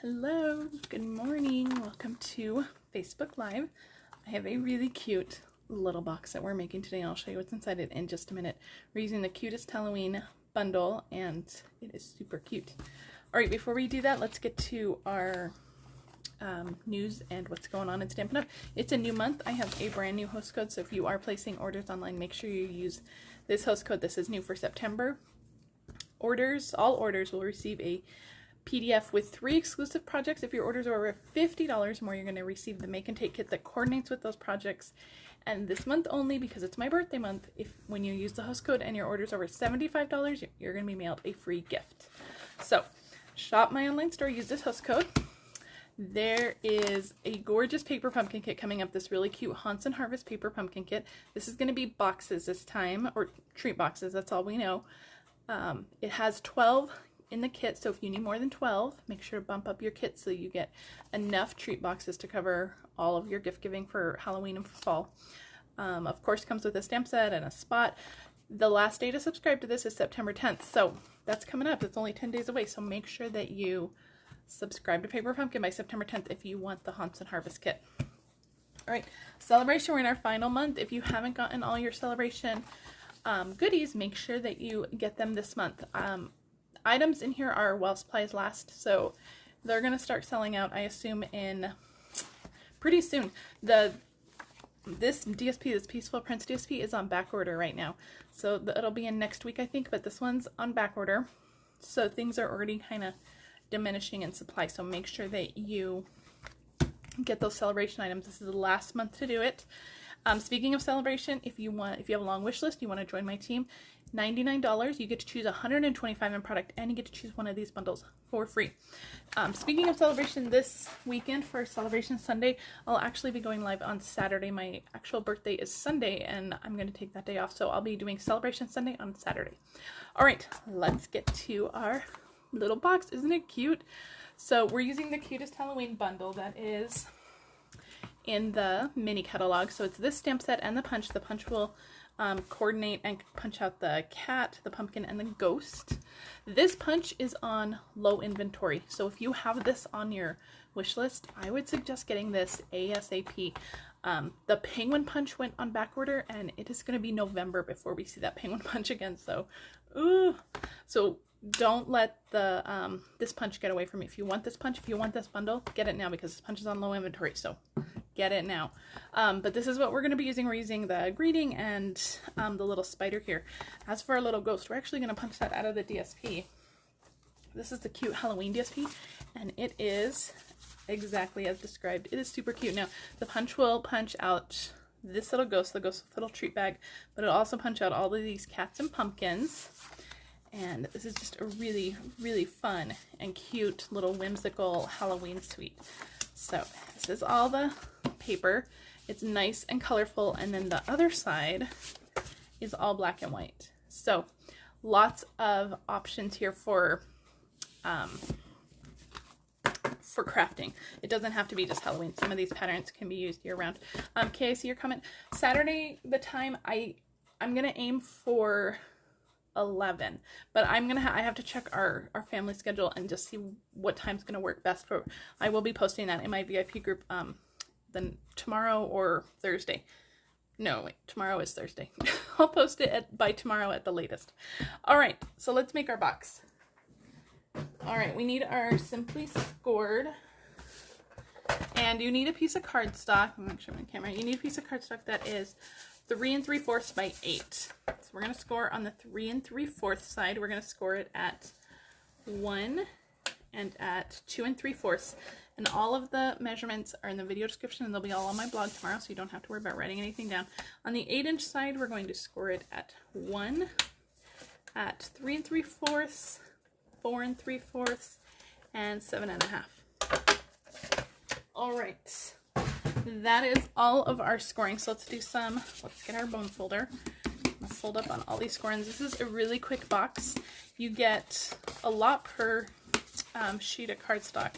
Hello, good morning, welcome to Facebook Live. I have a really cute little box that we're making today, and I'll show you what's inside it in just a minute. We're using the Cutest Halloween Bundle, and it is super cute. Alright, before we do that, let's get to our news and what's going on in Stampin' Up. It's a new month. I have a brand new host code, so if you are placing orders online, make sure you use this host code. This is new for September. All orders will receive a PDF with 3 exclusive projects. If your orders are over $50 or more, you're going to receive the make and take kit that coordinates with those projects. And this month only, because it's my birthday month, when you use the host code and your orders over $75, you're going to be mailed a free gift. So shop my online store, use this host code. There is a gorgeous paper pumpkin kit coming up, this really cute Haunts and Harvest paper pumpkin kit. This is going to be boxes this time, or treat boxes, that's all we know. It has 12 in the kit, so if you need more than 12, make sure to bump up your kit so you get enough treat boxes to cover all of your gift giving for Halloween and for fall. Of course, comes with a stamp set and a spot. The last day to subscribe to this is September 10th, so that's coming up. It's only 10 days away, so make sure that you subscribe to Paper Pumpkin by September 10th if you want the Haunts and Harvest kit. Alright, celebration, we're in our final month. If you haven't gotten all your celebration goodies, make sure that you get them this month. Items in here are while supplies last, so they're going to start selling out, I assume, in pretty soon. This DSP, this Peaceful Prince DSP, is on back order right now, so it'll be in next week, I think, but this one's on back order, so things are already kind of diminishing in supply, so make sure that you get those celebration items. This is the last month to do it. Speaking of celebration, if you have a long wish list, you want to join my team, $99, you get to choose 125 in product, and you get to choose one of these bundles for free. Speaking of celebration, this weekend for Celebration Sunday, I'll actually be going live on Saturday. My actual birthday is Sunday, and I'm going to take that day off, so I'll be doing Celebration Sunday on Saturday. Alright, let's get to our little box. Isn't it cute? So we're using the Cutest Halloween Bundle that is in the mini catalog. So it's this stamp set and the punch. The punch will coordinate and punch out the cat, the pumpkin, and the ghost. This punch is on low inventory, so if you have this on your wish list, I would suggest getting this ASAP. The penguin punch went on back order, and it is going to be November before we see that penguin punch again, so don't let the this punch get away from you. If you want this punch, if you want this bundle, get it now, because this punch is on low inventory, so get it now. But this is what we're going to be using. We're using the greeting and the little spider here. As for our little ghost, we're actually going to punch that out of the DSP. This is the Cute Halloween DSP, and it is exactly as described. It is super cute. Now, the punch will punch out this little ghost, the ghost little treat bag, but it'll also punch out all of these cats and pumpkins. And this is just a really, really fun and cute little whimsical Halloween suite. So this is all the paper. It's nice and colorful, and then the other side is all black and white. So lots of options here for crafting. It doesn't have to be just Halloween. Some of these patterns can be used year round. Kay, I see your comment. Saturday, the time, I'm gonna aim for 11, but I have to check our family schedule and just see what time's going to work best for. I will be posting that in my VIP group then tomorrow or Thursday. No, wait, tomorrow is Thursday. I'll post it by tomorrow at the latest. All right, so let's make our box. All right, we need our Simply Scored, and you need a piece of cardstock. I'm not sure my camera. You need a piece of cardstock that is 3 3/4 by 8. So we're going to score on the 3 3/4 side. We're going to score it at 1 and at 2 3/4. And all of the measurements are in the video description, and they'll be all on my blog tomorrow, so you don't have to worry about writing anything down. On the 8-inch side, we're going to score it at 1, at 3 3/4, 4 3/4, and 7 1/2. All right. That is all of our scoring. So let's get our bone folder. Let's fold up on all these scorings. This is a really quick box. You get a lot per sheet of cardstock.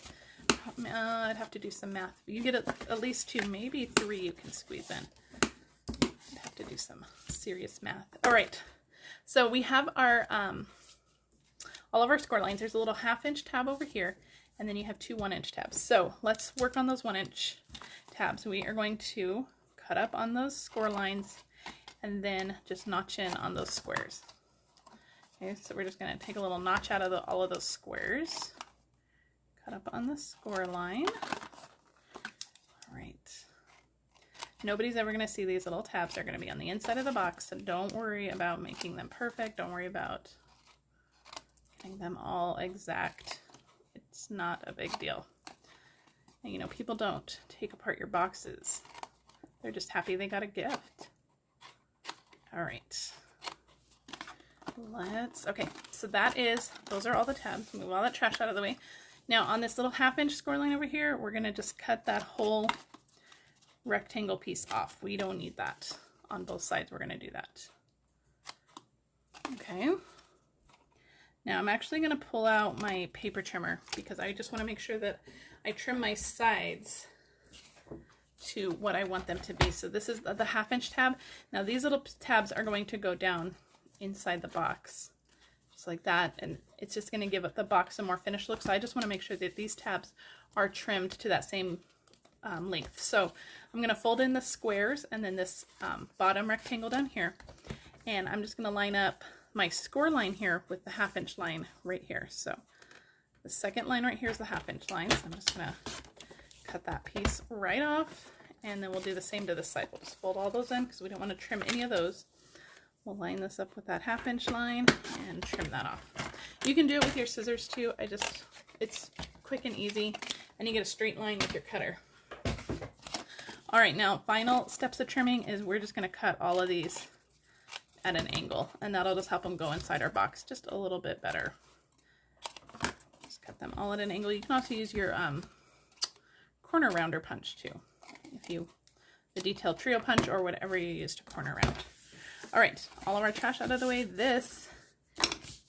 I'd have to do some math. You get at least 2, maybe 3 you can squeeze in. I'd have to do some serious math. All right. So we have our all of our score lines. There's a little 1/2 inch tab over here, and then you have 2 1-inch tabs. So let's work on those 1-inch tabs. We are going to cut up on those score lines and then just notch in on those squares. Okay, so we're just going to take a little notch out of all of those squares. Cut up on the score line. All right. Nobody's ever going to see these little tabs. They're going to be on the inside of the box, so don't worry about making them perfect. Don't worry about getting them all exact. It's not a big deal. And, you know, people don't take apart your boxes. They're just happy they got a gift. All right. Okay, so those are all the tabs. Move all that trash out of the way. Now on this little 1/2-inch score line over here, we're going to just cut that whole rectangle piece off. We don't need that on both sides. We're going to do that. Okay. Now I'm actually going to pull out my paper trimmer because I just want to make sure that I trim my sides to what I want them to be. So this is the 1/2-inch tab. Now these little tabs are going to go down inside the box just like that, and it's just going to give the box a more finished look. So I just want to make sure that these tabs are trimmed to that same length. So I'm going to fold in the squares and then this bottom rectangle down here, and I'm just going to line up my score line here with the 1/2-inch line right here. So the second line right here is the 1/2-inch line, so I'm just going to cut that piece right off, and then we'll do the same to this side. We'll just fold all those in because we don't want to trim any of those. We'll line this up with that 1/2-inch line and trim that off. You can do it with your scissors too. It's quick and easy, and you get a straight line with your cutter. All right, now final steps of trimming is we're just going to cut all of these at an angle, and that'll just help them go inside our box just a little bit better. Just cut them all at an angle. You can also use your corner rounder punch too, the detailed trio punch or whatever you use to corner round. All right, all of our trash out of the way. This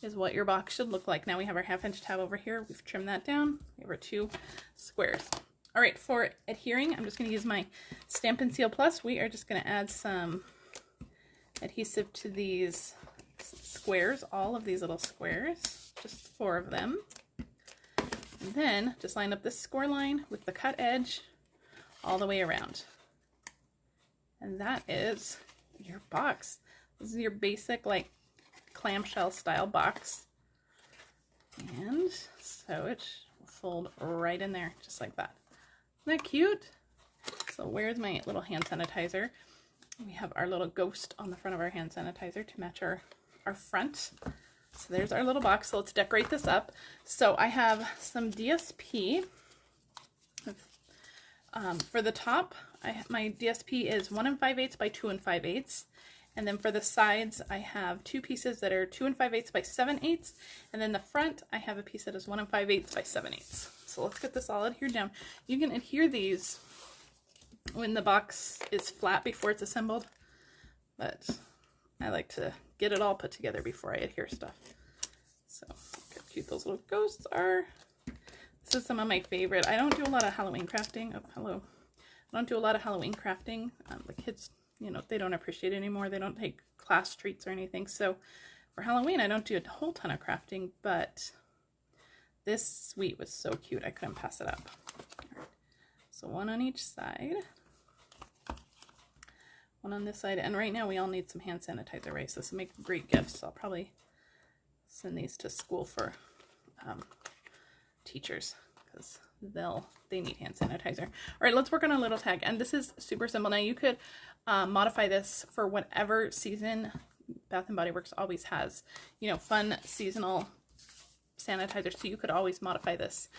is what your box should look like. Now we have our 1/2-inch tab over here. We've trimmed that down. We have our 2 squares. All right, for adhering, I'm just going to use my Stampin' Seal Plus. We are just going to add some adhesive to these squares, all of these little squares, just 4 of them. And then just line up this score line with the cut edge all the way around. And that is your box. This is your basic like clamshell style box. And so it will fold right in there just like that. Isn't that cute? So where's my little hand sanitizer? We have our little ghost on the front of our hand sanitizer to match our front. So there's our little box. So let's decorate this up. So I have some DSP. For the top, my DSP is 1 5/8 by 2 5/8. And then for the sides, I have 2 pieces that are 2 5/8 by 7/8. And then the front, I have a piece that is 1 5/8 by 7/8. So let's get this all adhered down. You can adhere these when the box is flat before it's assembled, but I like to get it all put together before I adhere stuff. So look how cute those little ghosts are. This is some of my favorite. I don't do a lot of Halloween crafting. Oh, hello. I don't do a lot of Halloween crafting. The kids, you know, they don't appreciate it anymore. They don't take class treats or anything. So for Halloween, I don't do a whole ton of crafting, but this suite was so cute. I couldn't pass it up. All right. So 1 on each side. 1 on this side. And right now we all need some hand sanitizer, right? So this will make great gifts. So I'll probably send these to school for teachers because they need hand sanitizer. All right, let's work on a little tag. And this is super simple. Now you could modify this for whatever season. Bath & Body Works always has, you know, fun seasonal sanitizer, so you could always modify this.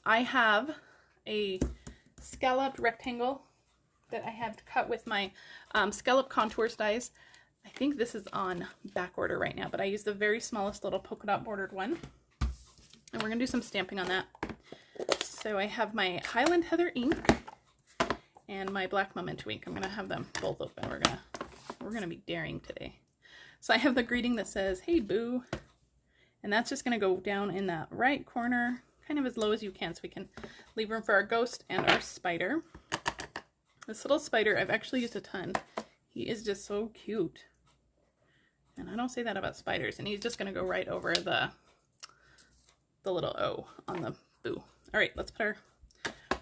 I have a scalloped rectangle that I have cut with my scallop contours dies. I think this is on back order right now, but I use the very smallest little polka dot bordered one. And we're going to do some stamping on that. So I have my Highland Heather ink and my Black Memento ink. I'm going to have them both open. We're going to be daring today. So I have the greeting that says, "Hey boo." And that's just going to go down in that right corner, kind of as low as you can, so we can leave room for our ghost and our spider. This little spider, I've actually used a ton. He is just so cute. And I don't say that about spiders. And he's just going to go right over the little O on the Boo. All right, let's put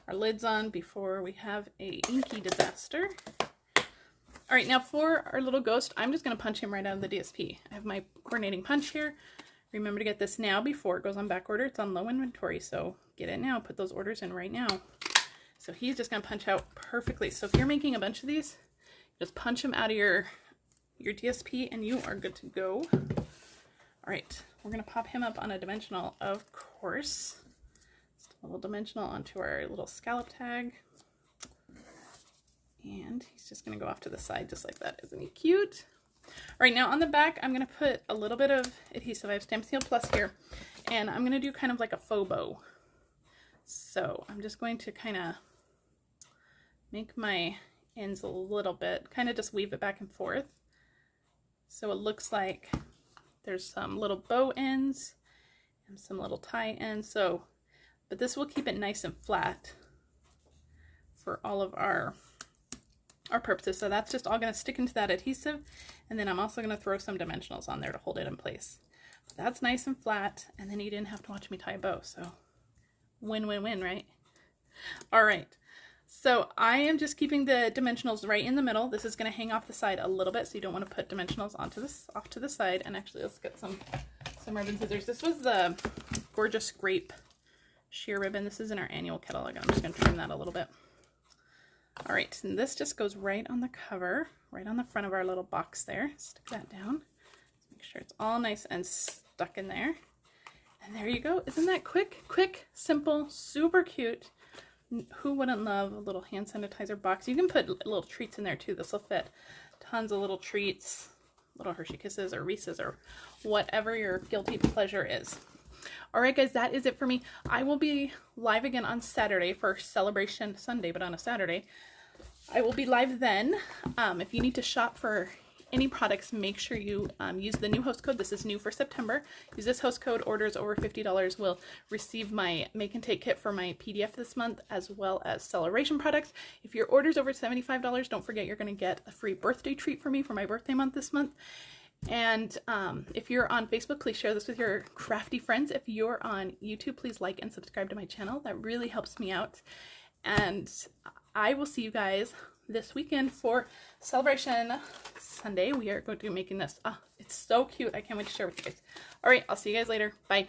our lids on before we have a inky disaster. All right, now for our little ghost, I'm just going to punch him right out of the DSP. I have my coordinating punch here. Remember to get this now before it goes on back order. It's on low inventory, so get it now. Put those orders in right now. So he's just going to punch out perfectly. So if you're making a bunch of these, just punch them out of your DSP and you are good to go. All right, we're going to pop him up on a dimensional, of course. Just a little dimensional onto our little scallop tag. And he's just going to go off to the side just like that. Isn't he cute? All right, now on the back, I'm going to put a little bit of adhesive. I have Stamp Seal Plus here, and I'm going to do kind of like a faux bow. So I'm just going to kind of make my ends a little bit, kind of just weave it back and forth. So it looks like there's some little bow ends and some little tie ends. So, but this will keep it nice and flat for all of our purposes. So that's just all going to stick into that adhesive, and then I'm also going to throw some dimensionals on there to hold it in place. But that's nice and flat, and then you didn't have to watch me tie a bow, so win-win-win, right? All right, so I am just keeping the dimensionals right in the middle. This is going to hang off the side a little bit, so you don't want to put dimensionals onto this off to the side. And actually, let's get some ribbon scissors. This was the Gorgeous Grape sheer ribbon. This is in our annual catalog. I'm just going to trim that a little bit. All right, and this just goes right on the cover, right on the front of our little box there. Stick that down. Make sure it's all nice and stuck in there. And there you go. Isn't that quick, simple, super cute? Who wouldn't love a little hand sanitizer box? You can put little treats in there too. This will fit tons of little treats, little Hershey Kisses or Reese's or whatever your guilty pleasure is. All right, guys, that is it for me. I will be live again on Saturday for Celebration Sunday, but on a Saturday. I will be live then. If you need to shop for any products, make sure you use the new host code. This is new for September. Use this host code. Orders over $50 will receive my Make and Take kit for my PDF this month, as well as Celebration products. If your order's over $75, don't forget you're going to get a free birthday treat for me for my birthday month this month. And if you're on Facebook, please share this with your crafty friends. If you're on YouTube, please like and subscribe to my channel. That really helps me out. And I will see you guys this weekend for Celebration Sunday. We are going to be making this. It's so cute. I can't wait to share with you guys. All right, I'll see you guys later. Bye.